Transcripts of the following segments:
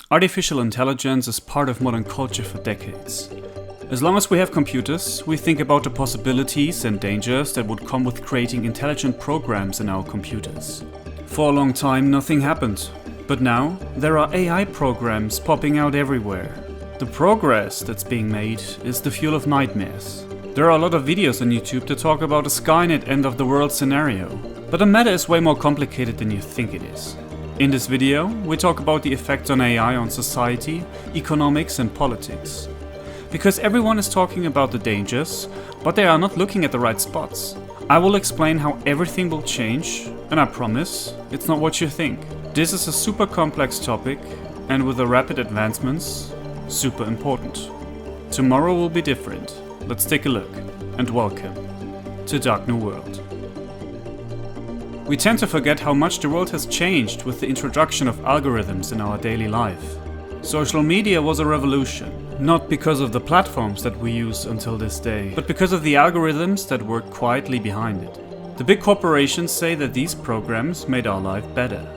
Artificial intelligence is part of modern culture for decades. As long as we have computers, we think about the possibilities and dangers that would come with creating intelligent programs in our computers. For a long time, nothing happened. But now, there are AI programs popping out everywhere. The progress that's being made is the fuel of nightmares. There are a lot of videos on YouTube that talk about a Skynet end of the world scenario. But the matter is way more complicated than you think it is. In this video, we talk about the effects on AI on society, economics and politics. Because everyone is talking about the dangers, but they are not looking at the right spots. I will explain how everything will change, and I promise, it's not what you think. This is a super complex topic, and with the rapid advancements, super important. Tomorrow will be different. Let's take a look, and welcome to Dark New World. We tend to forget how much the world has changed with the introduction of algorithms in our daily life. Social media was a revolution, not because of the platforms that we use until this day, but because of the algorithms that work quietly behind it. The big corporations say that these programs made our life better.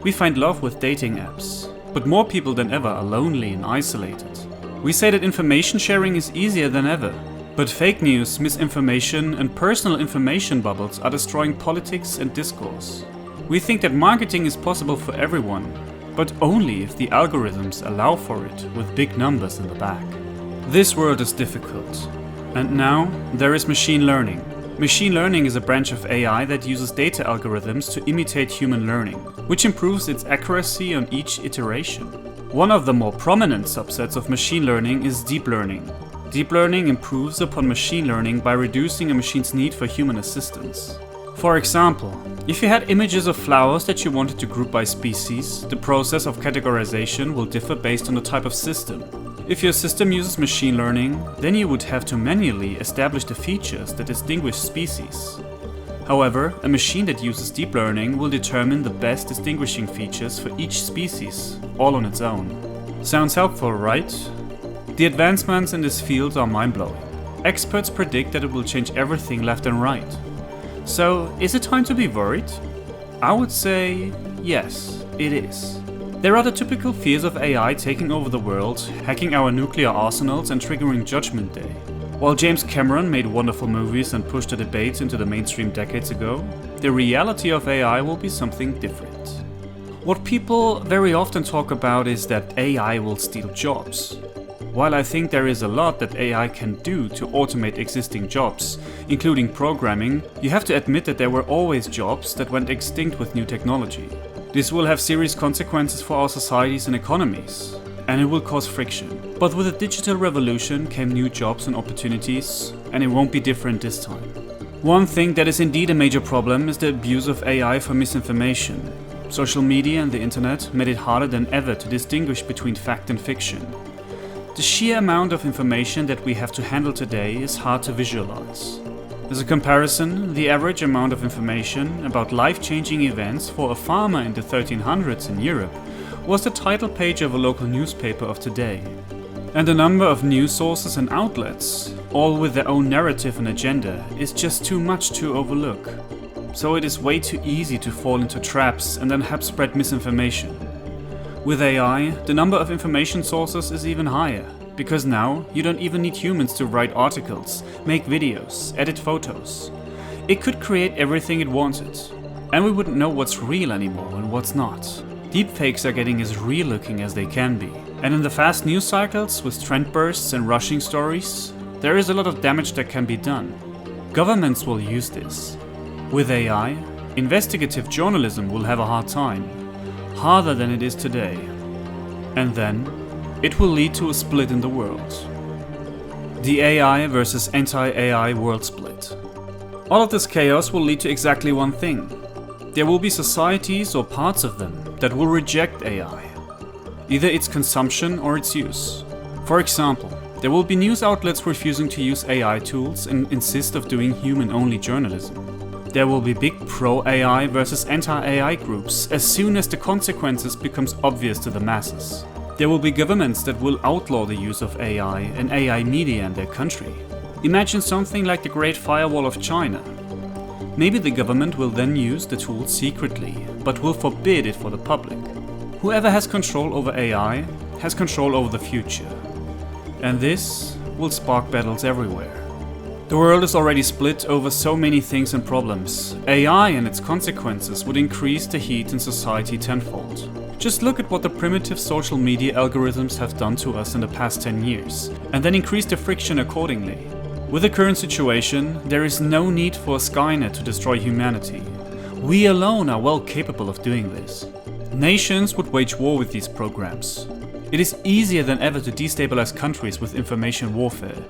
We find love with dating apps, but more people than ever are lonely and isolated. We say that information sharing is easier than ever. But fake news, misinformation and personal information bubbles are destroying politics and discourse. We think that marketing is possible for everyone, but only if the algorithms allow for it with big numbers in the back. This world is difficult. And now there is machine learning. Machine learning is a branch of AI that uses data algorithms to imitate human learning, which improves its accuracy on each iteration. One of the more prominent subsets of machine learning is deep learning. Deep learning improves upon machine learning by reducing a machine's need for human assistance. For example, if you had images of flowers that you wanted to group by species, the process of categorization will differ based on the type of system. If your system uses machine learning, then you would have to manually establish the features that distinguish species. However, a machine that uses deep learning will determine the best distinguishing features for each species, all on its own. Sounds helpful, right? The advancements in this field are mind-blowing. Experts predict that it will change everything left and right. So, is it time to be worried? I would say yes, it is. There are the typical fears of AI taking over the world, hacking our nuclear arsenals and triggering Judgment Day. While James Cameron made wonderful movies and pushed the debates into the mainstream decades ago, the reality of AI will be something different. What people very often talk about is that AI will steal jobs. While I think there is a lot that AI can do to automate existing jobs, including programming, you have to admit that there were always jobs that went extinct with new technology. This will have serious consequences for our societies and economies, and it will cause friction. But with the digital revolution came new jobs and opportunities, and it won't be different this time. One thing that is indeed a major problem is the abuse of AI for misinformation. Social media and the internet made it harder than ever to distinguish between fact and fiction. The sheer amount of information that we have to handle today is hard to visualize. As a comparison, the average amount of information about life-changing events for a farmer in the 1300s in Europe was the title page of a local newspaper of today. And the number of news sources and outlets, all with their own narrative and agenda, is just too much to overlook. So it is way too easy to fall into traps and then help spread misinformation. With AI, the number of information sources is even higher, because now you don't even need humans to write articles, make videos, edit photos. It could create everything it wanted, and we wouldn't know what's real anymore and what's not. Deepfakes are getting as real looking as they can be, and in the fast news cycles with trend bursts and rushing stories, there is a lot of damage that can be done. Governments will use this. With AI, investigative journalism will have a hard time. Harder than it is today. And then, it will lead to a split in the world. The AI versus anti-AI world split. All of this chaos will lead to exactly one thing. There will be societies or parts of them that will reject AI. Either its consumption or its use. For example, there will be news outlets refusing to use AI tools and insist of doing human-only journalism. There will be big pro-AI versus anti-AI groups as soon as the consequences becomes obvious to the masses. There will be governments that will outlaw the use of AI and AI media in their country. Imagine something like the Great Firewall of China. Maybe the government will then use the tool secretly, but will forbid it for the public. Whoever has control over AI has control over the future. And this will spark battles everywhere. The world is already split over so many things and problems. AI and its consequences would increase the heat in society tenfold. Just look at what the primitive social media algorithms have done to us in the past 10 years, and then increase the friction accordingly. With the current situation, there is no need for a Skynet to destroy humanity. We alone are well capable of doing this. Nations would wage war with these programs. It is easier than ever to destabilize countries with information warfare.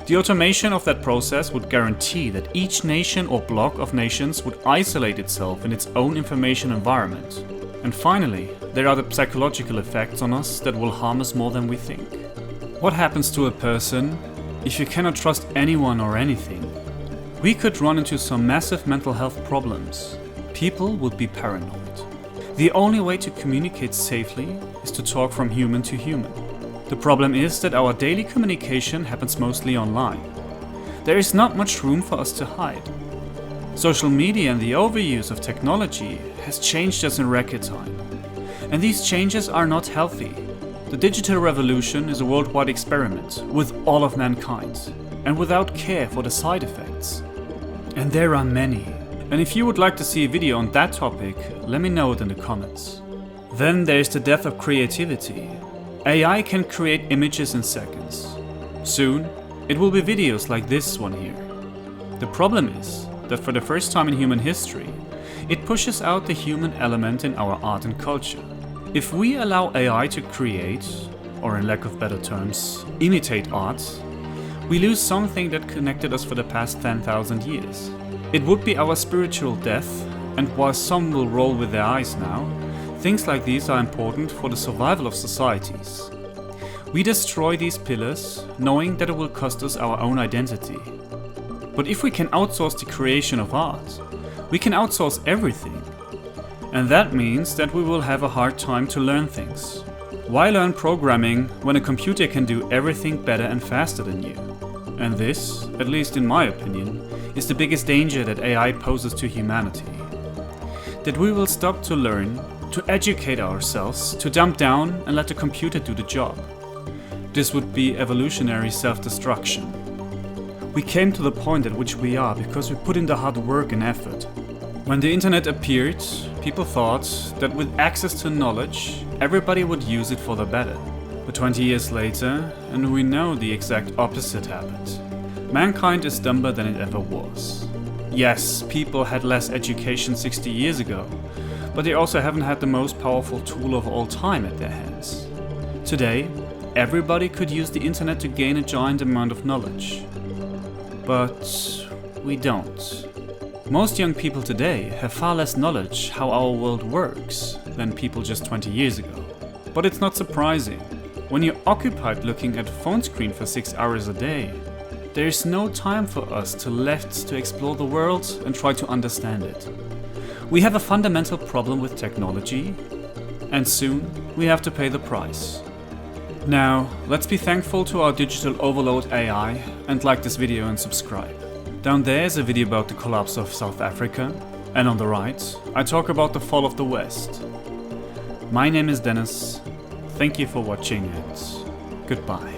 The automation of that process would guarantee that each nation or bloc of nations would isolate itself in its own information environment. And finally, there are the psychological effects on us that will harm us more than we think. What happens to a person if you cannot trust anyone or anything? We could run into some massive mental health problems. People would be paranoid. The only way to communicate safely is to talk from human to human. The problem is that our daily communication happens mostly online. There is not much room for us to hide. Social media and the overuse of technology has changed us in record time. And these changes are not healthy. The digital revolution is a worldwide experiment with all of mankind, and without care for the side effects. And there are many. And if you would like to see a video on that topic, let me know it in the comments. Then there is the death of creativity. AI can create images in seconds. Soon, it will be videos like this one here. The problem is that for the first time in human history, it pushes out the human element in our art and culture. If we allow AI to create, or in lack of better terms, imitate art, we lose something that connected us for the past 10,000 years. It would be our spiritual death, and while some will roll with their eyes now, things like these are important for the survival of societies. We destroy these pillars, knowing that it will cost us our own identity. But if we can outsource the creation of art, we can outsource everything. And that means that we will have a hard time to learn things. Why learn programming when a computer can do everything better and faster than you? And this, at least in my opinion, is the biggest danger that AI poses to humanity. That we will stop to learn, to educate ourselves, to dumb down and let the computer do the job. This would be evolutionary self-destruction. We came to the point at which we are because we put in the hard work and effort. When the internet appeared, people thought that with access to knowledge, everybody would use it for the better. But 20 years later, and we know the exact opposite happened. Mankind is dumber than it ever was. Yes, people had less education 60 years ago, but they also haven't had the most powerful tool of all time at their hands. Today, everybody could use the internet to gain a giant amount of knowledge. But we don't. Most young people today have far less knowledge how our world works than people just 20 years ago. But it's not surprising. When you're occupied looking at a phone screen for 6 hours a day, there is no time for us to explore the world and try to understand it. We have a fundamental problem with technology, and soon we have to pay the price. Now, let's be thankful to our digital overload AI and like this video and subscribe. Down there is a video about the collapse of South Africa, and on the right, I talk about the fall of the West. My name is Dennis, thank you for watching and goodbye.